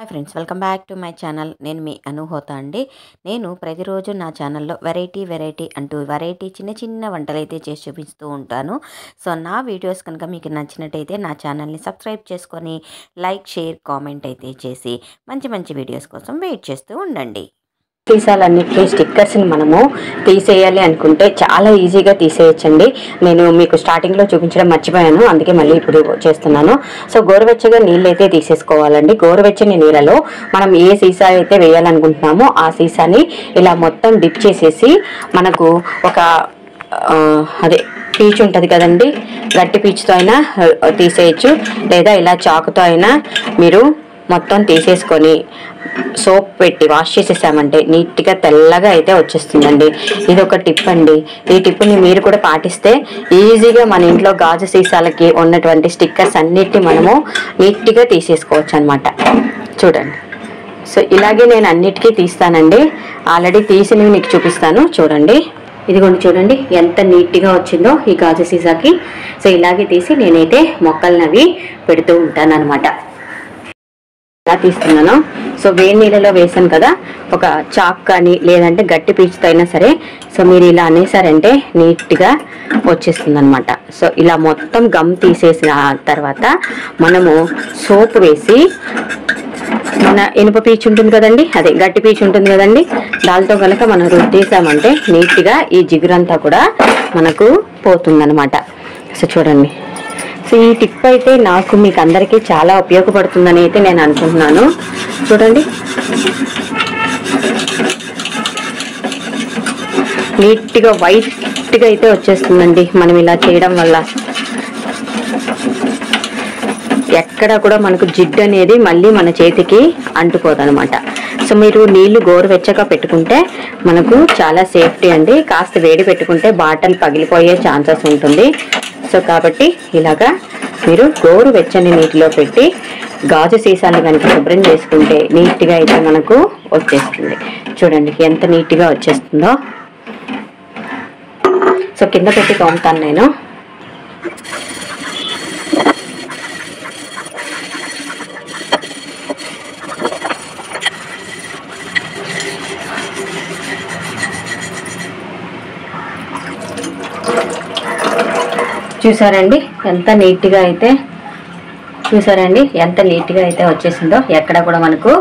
Hi friends, welcome back to my channel. నేను మీ అనుహోత అండి. నేను ప్రతిరోజు నా ఛానల్లో వెరైటీ అంటూ చిన్న చిన్న వంటలు అయితే చేసి చూపిస్తూ ఉంటాను. సో నా వీడియోస్ కనుక మీకు నచ్చినట్టయితే నా ఛానల్ని సబ్స్క్రైబ్ చేసుకొని లైక్, షేర్, కామెంట్ అయితే చేసి మంచి వీడియోస్ కోసం వెయిట్ చేస్తూ ఉండండి. సీసాలన్నిటికీ స్టిక్కర్స్ని మనము తీసేయాలి అనుకుంటే చాలా ఈజీగా తీసేయచ్చండి. నేను మీకు స్టార్టింగ్లో చూపించడం మర్చిపోయాను, అందుకే మళ్ళీ ఇప్పుడు చేస్తున్నాను. సో గోరువెచ్చగా నీళ్ళు అయితే తీసేసుకోవాలండి. గోరువెచ్చని నీళ్ళలో మనం ఏ సీసా అయితే వేయాలనుకుంటున్నామో ఆ సీసాని ఇలా మొత్తం డిప్ చేసేసి మనకు ఒక అదే పీచు ఉంటుంది కదండి, గట్టి పీచుతో అయినా తీసేయచ్చు, లేదా ఇలా చాకుతో అయినా మీరు మొత్తం తీసేసుకొని సోప్ పెట్టి వాష్ చేసేసామంటే నీట్గా తెల్లగా అయితే వచ్చేస్తుందండి. ఇది ఒక టిప్ అండి. ఈ టిప్ని మీరు కూడా పాటిస్తే ఈజీగా మన ఇంట్లో గాజు సీసాలకి ఉన్నటువంటి స్టిక్కర్స్ అన్నిటిని మనము నీట్గా తీసేసుకోవచ్చు అనమాట. చూడండి, సో ఇలాగే నేను అన్నిటికీ తీస్తానండి. ఆల్రెడీ తీసినవి మీకు చూపిస్తాను. చూడండి, ఇదిగోండి, చూడండి ఎంత నీట్గా వచ్చిందో ఈ గాజు సీసాకి. సో ఇలాగే తీసి నేనైతే మొక్కలనవి పెడుతూ ఉంటాను అనమాట. ఎలా తీస్తున్నాను, సో వేడి నీళ్ళలో వేసాను కదా, ఒక చాక్ కానీ లేదంటే గట్టి పీచుతో అయినా సరే, సో మీరు ఇలా అనేసారంటే నీట్గా వచ్చేస్తుంది అనమాట. సో ఇలా మొత్తం గమ్ తీసేసిన తర్వాత మనము సోప్ వేసి, మన ఇనుప పీచు ఉంటుంది కదండి, అదే గట్టి పీచు ఉంటుంది కదండి, దాంతో కనుక మనం రుద్దేసామంటే నీట్గా ఈ జిగురంతా కూడా మనకు పోతుందన్నమాట. సో చూడండి, సో ఈ టిప్ అయితే నాకు మీకు అందరికీ చాలా ఉపయోగపడుతుందని అయితే నేను అనుకుంటున్నాను. చూడండి, నీట్గా వైట్గా అయితే వచ్చేస్తుందండి మనం ఇలా చేయడం వల్ల. ఎక్కడ కూడా మనకు జిడ్డు అనేది మళ్ళీ మన చేతికి అంటుకోదనమాట. సో మీరు నీళ్లు గోరువెచ్చగా పెట్టుకుంటే మనకు చాలా సేఫ్టీ అండి. కాస్త వేడి పెట్టుకుంటే బాటిల్ పగిలిపోయే ఛాన్సెస్ ఉంటుంది. సో కాబట్టి ఇలాగా మీరు గోరువెచ్చని నీటిలో పెట్టి గాజు సీసాలు కనుక శుభ్రం చేసుకుంటే నీట్గా అయితే మనకు వచ్చేస్తుంది. చూడండి ఎంత నీట్గా వచ్చేస్తుందో. సో కింద పెట్టి తోముతాను నేను. చూసారండి ఎంత నీట్గా అయితే వచ్చేసిందో. ఎక్కడ కూడా మనకు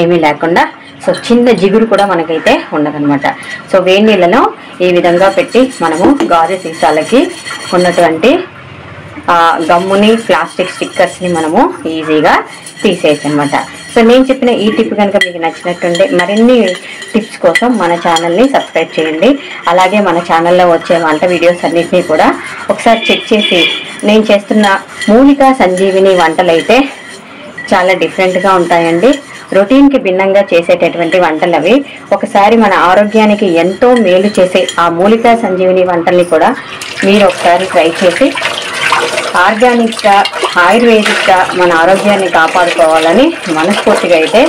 ఏమీ లేకుండా, సో చిన్న జిగురు కూడా మనకైతే ఉండదన్నమాట. సో వేడి నీళ్ళలో ఈ విధంగా పెట్టి మనము గాజు సీసాలకి ఉన్నటువంటి గమ్ముని, ప్లాస్టిక్ స్టిక్కర్స్ని మనము ఈజీగా తీసేయచ్చు అనమాట. సో నేను చెప్పిన ఈ టిప్ కనుక మీకు నచ్చినట్టుండే మరిన్ని టిప్స్ కోసం మన ఛానల్ని సబ్స్క్రైబ్ చేయండి. అలాగే మన ఛానల్లో వచ్చే వంట వీడియోస్ అన్నిటినీ కూడా ఒకసారి చెక్ చేసి, నేను చేస్తున్న మూలికా సంజీవిని వంటలు అయితే చాలా డిఫరెంట్గా ఉంటాయండి. రొటీన్కి భిన్నంగా చేసేటటువంటి వంటలు అవి. ఒకసారి మన ఆరోగ్యానికి ఎంతో మేలు చేసే ఆ మూలికా సంజీవిని వంటల్ని కూడా మీరు ఒకసారి ట్రై చేసి ఆర్గానిక్గా, ఆయుర్వేదిక్గా మన ఆరోగ్యాన్ని కాపాడుకోవాలని మనస్ఫూర్తిగా అయితే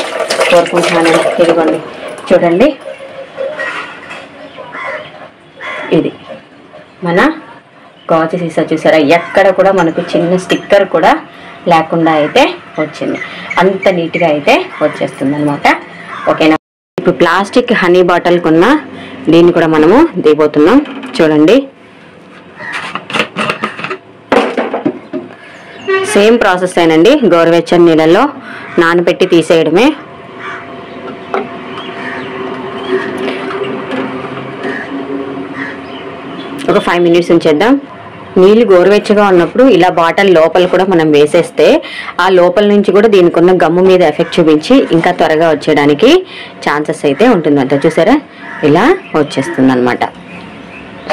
కోరుకుంటున్నాను. ఇదిగోండి, చూడండి, ఇది మన గాజు సీసా. చూసారా, ఎక్కడ కూడా మనకు చిన్న స్టిక్కర్ కూడా లేకుండా అయితే వచ్చింది. అంత నీట్గా అయితే వచ్చేస్తుంది అనమాట. ఓకేనా. ఇప్పుడు ప్లాస్టిక్ హనీ బాటిల్ కొన్న దీన్ని కూడా మనము దిగబోతున్నాం. చూడండి, సేమ్ ప్రాసెస్ అయినండి. గోరువెచ్చని నీళ్ళల్లో నానబెట్టి తీసేయడమే. ఒక 5 మినిట్స్ ఉంచేద్దాం. నీళ్ళు గోరువెచ్చగా ఉన్నప్పుడు ఇలా బాటిల్ లోపల కూడా మనం వేసేస్తే ఆ లోపల నుంచి కూడా దీనికి ఉన్న గమ్ము మీద ఎఫెక్ట్ చూపించి ఇంకా త్వరగా వచ్చేయడానికి ఛాన్సెస్ అయితే ఉంటుందంట. చూసారా, ఇలా వచ్చేస్తుంది అనమాట.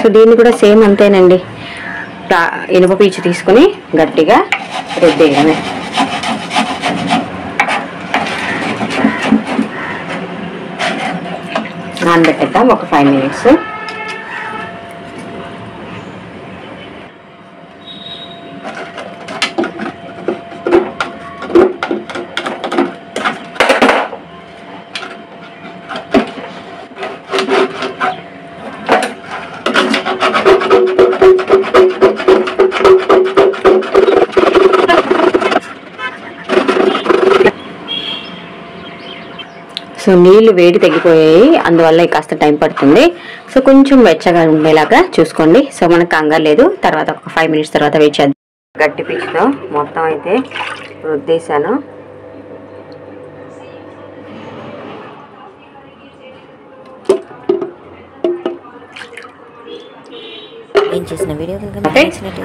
సో దీన్ని కూడా సేమ్ అంతేనండి. ఇనుప పీచు తీసుకుని గట్టిగా రుద్దేయడమే. నానబెట్టేద్దాం ఒక 5 మినిట్స్. సో నీళ్ళు వేడి తగ్గిపోయాయి, అందువల్ల కాస్త టైం పడుతుంది. సో కొంచెం వెచ్చగా ఉండేలాగా చూసుకోండి. సో మనకు కంగారు లేదు, తర్వాత ఒక 5 మినిట్స్ తర్వాత వెయిట్ చేద్దాం. గట్టి పీచుతో మొత్తం అయితే రుద్దేశాను.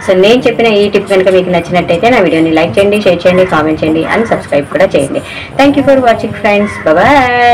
సో నేను చెప్పిన ఈ టిప్ కనుక మీకు నచ్చినట్టయితే నా వీడియోని లైక్ చేయండి, షేర్ చేయండి, కామెంట్ చేయండి అండ్ సబ్స్క్రైబ్ కూడా చేయండి. Thank you for watching friends. Bye.